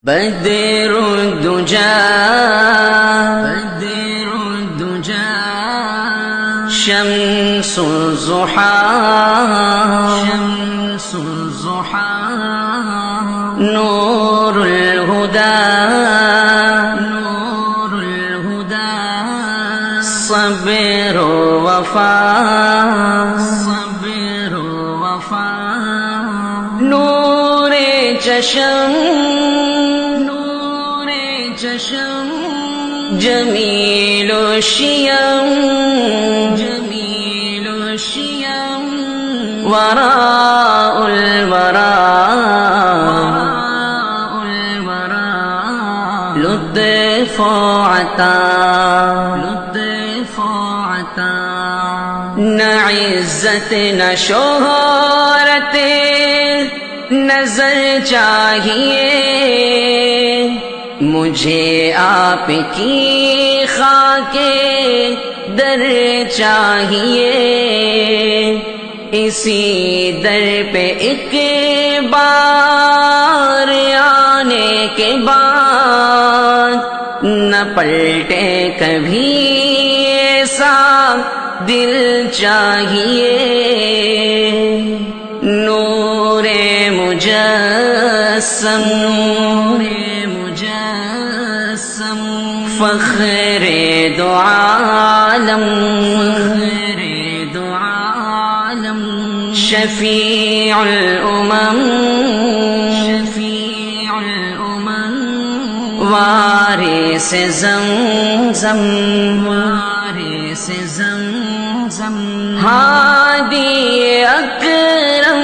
بدر الدجى شمس الضحى نور الهدى صبر وفا نور چشم جمیل الشیم وراء الورى لطف عطا نہ عزت نہ شہرت نظر چاہیے مجھے آپ کی خاک در چاہیے اسی در پہ ایک بار آنے کے بعد نہ پلٹے کبھی ایسا دل چاہیے نور مجسم فخر دو عالم شفیع الامم وارث زمزم ہادی اکرم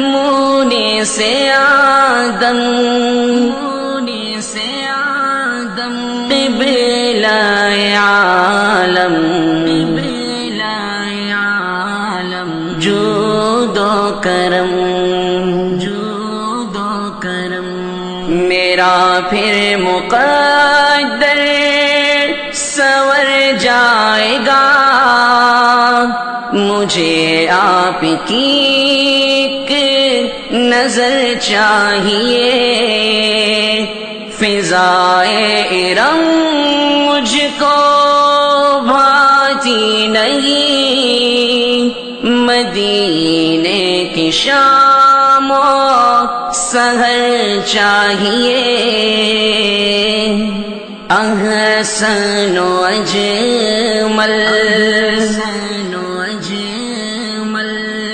مونس آدم قبلہ عالم جود و کرم میرا پھر مقدر سور جائے گا مجھے آپ کی ایک نظر چاہیے فضائے ارم مجھ کو بھاتی نہیں مدینے کی شام و سحر چاہیے احسن و اجمل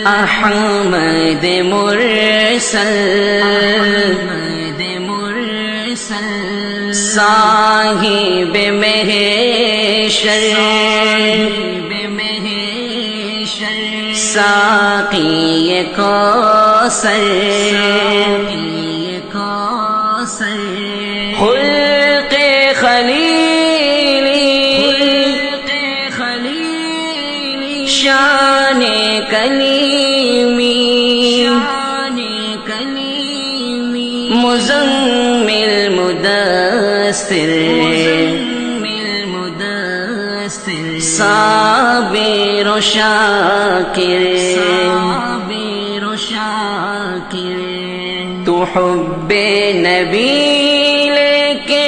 احمد مرسل صاحب محشر ساقی کوثر خلق خلیلی شان کلیمی مزمل مدثر صابر و شاکر تو حب نبی لے کے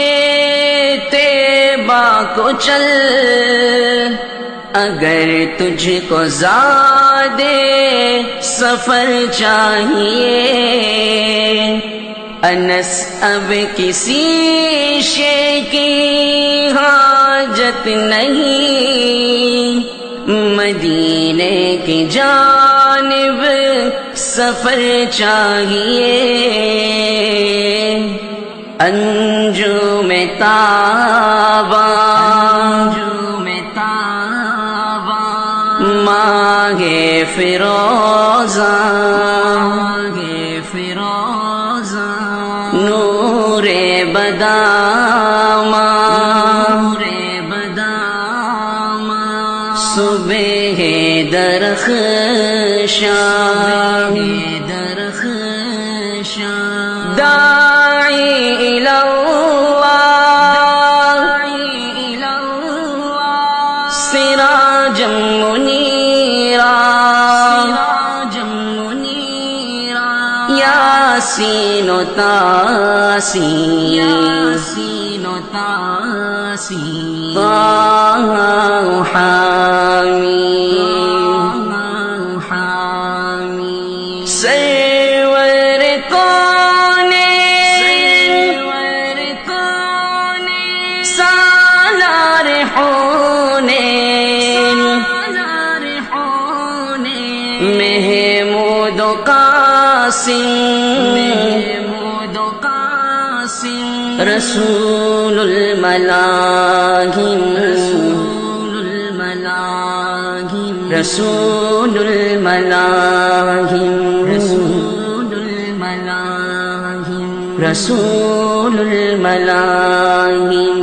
طیبہ کو چل اگر تجھ کو زاد سفر چاہیے انس اب کسی شے کی حاجت نہیں مدینے کی جانب سفر چاہیے انجم تابا ماہ فروزہ نور بدامہ صبح درخشاں داعی الی اللہ سراجا منیرا یاسین و تاسین طہ و حامیم سرور کونین سالار حونین محمود و قاسم رسول الملاہم رسول الملاہم